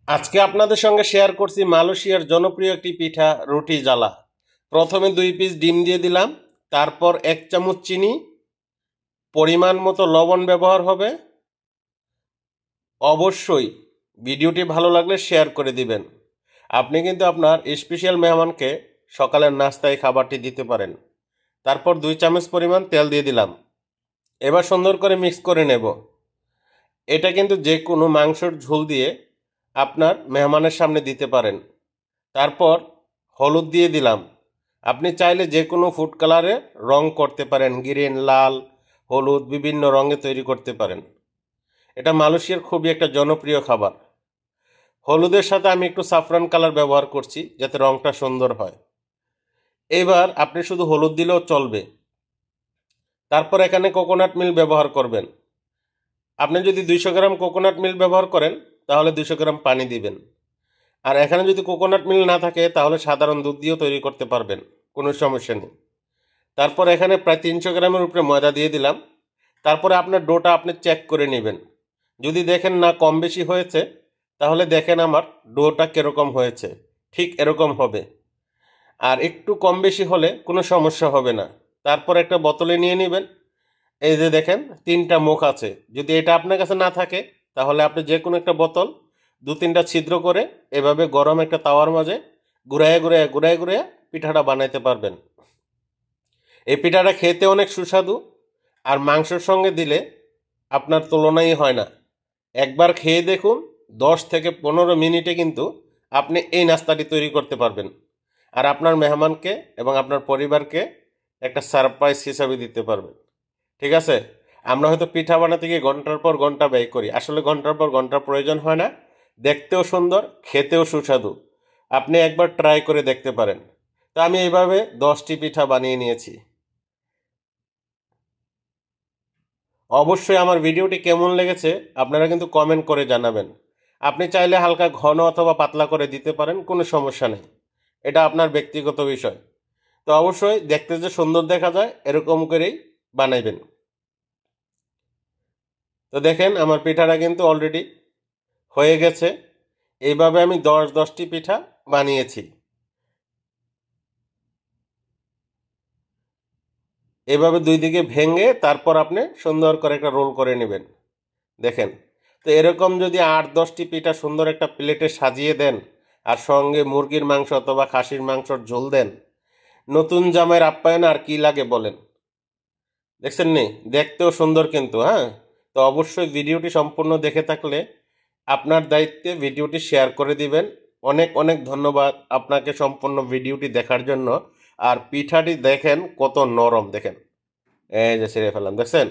আজকে আপনাদের সঙ্গে শেয়ার করছি মালয়েশিয়ার জনপ্রিয় একটি পিঠা রুটি জ্বালা। প্রথমে 2 পিস ডিম দিয়ে দিলাম, তারপর 1 চামচ চিনি, পরিমাণ মতো লবণ ব্যবহার হবে। অবশ্যই ভিডিওটি ভালো লাগলে শেয়ার করে দিবেন। আপনি কিন্তু আপনার স্পেশাল মেহমানকে সকালের নাস্তায় খাবারটি দিতে পারেন। তারপর 2 চামচ পরিমাণ তেল দিয়ে দিলাম। এবার সুন্দর করে মিক্স করে নেব। এটা কিন্তু যে কোনো মাংসের ঝোল দিয়ে আপনার মেহমানের সামনে দিতে পারেন। তারপর হলুদ দিয়ে দিলাম। আপনি চাইলে যে কোনো ফুড কালারে রং করতে পারেন, গ্রিন, লাল, হলুদ বিভিন্ন রঙে তৈরি করতে পারেন। এটা মালয়েশিয়ার খুবই একটা জনপ্রিয় খাবার। হলুদের সাথে আমি একটু সাফরান কালার ব্যবহার করছি যাতে রংটা সুন্দর হয়। এবার আপনি শুধু হলুদ দিলেও চলবে। তারপর এখানে কোকোনাট মিল্ক ব্যবহার করবেন। আপনি যদি 200 গ্রাম কোকোনাট মিল্ক ব্যবহার করেন তাহলে 200 গ্রাম পানি দিবেন। আর এখানে যদি কোকোনাট মিল্ক না থাকে তাহলে সাধারণ দুধ দিয়েও তৈরি করতে পারবেন, কোনো সমস্যা নেই। তারপর এখানে প্রায় 300 গ্রামের উপরে ময়দা দিয়ে দিলাম। তারপরে আপনার ডোটা আপনি চেক করে নেবেন। যদি দেখেন না কম বেশি হয়েছে তাহলে দেখেন আমার ডোটা কীরকম হয়েছে, ঠিক এরকম হবে। আর একটু কম বেশি হলে কোনো সমস্যা হবে না। তারপর একটা বোতলে নিয়ে নেবেন। এই যে দেখেন 3টা মুখ আছে। যদি এটা আপনার কাছে না থাকে তাহলে আপনি যে কোনো একটা বোতল 2-3টা ছিদ্র করে এভাবে গরম একটা তাওয়ার মাঝে ঘুরায় পিঠাটা বানাইতে পারবেন। এই পিঠাটা খেতে অনেক সুস্বাদু, আর মাংসের সঙ্গে দিলে আপনার তুলনাই হয় না। একবার খেয়ে দেখুন, 10 থেকে 15 মিনিটে কিন্তু আপনি এই নাস্তাটি তৈরি করতে পারবেন। আর আপনার মেহমানকে এবং আপনার পরিবারকে একটা সারপ্রাইজ হিসাবে দিতে পারবেন। ঠিক আছে? আমরা হয়তো পিঠা বানাতে গিয়ে ঘন্টার পর ঘন্টা ব্যয় করি। আসলে ঘন্টার পর ঘন্টার প্রয়োজন হয় না। দেখতেও সুন্দর, খেতেও সুস্বাদু। আপনি একবার ট্রাই করে দেখতে পারেন। তো আমি এইভাবে 10টি পিঠা বানিয়ে নিয়েছি। অবশ্যই আমার ভিডিওটি কেমন লেগেছে আপনারা কিন্তু কমেন্ট করে জানাবেন। আপনি চাইলে হালকা ঘন অথবা পাতলা করে দিতে পারেন, কোনো সমস্যা নেই। এটা আপনার ব্যক্তিগত বিষয়। তো অবশ্যই দেখতে যে সুন্দর দেখা যায় এরকম করেই বানাইবেন। তো দেখেন আমার পিঠাটা কিন্তু অলরেডি হয়ে গেছে। এইভাবে আমি 10টি পিঠা বানিয়েছি। এভাবে 2 দিকে ভেঙে তারপর আপনি সুন্দর করে একটা রোল করে নেবেন। দেখেন, তো এরকম যদি 8-10টি পিঠা সুন্দর একটা প্লেটে সাজিয়ে দেন আর সঙ্গে মুরগির মাংস অথবা খাসির মাংসর ঝোল দেন, নতুন জামাইয়ের আপ্যায়ন আর কি লাগে বলেন? দেখছেন নি? দেখতেও সুন্দর কিন্তু, হ্যাঁ? তো অবশ্যই ভিডিওটি সম্পূর্ণ দেখে থাকলে আপনার দায়িত্বে ভিডিওটি শেয়ার করে দিবেন। অনেক অনেক ধন্যবাদ আপনাকে সম্পূর্ণ ভিডিওটি দেখার জন্য। আর পিঠাটি দেখেন কত নরম, দেখেন। এই যে ছিঁড়ে ফেললাম, দেখছেন?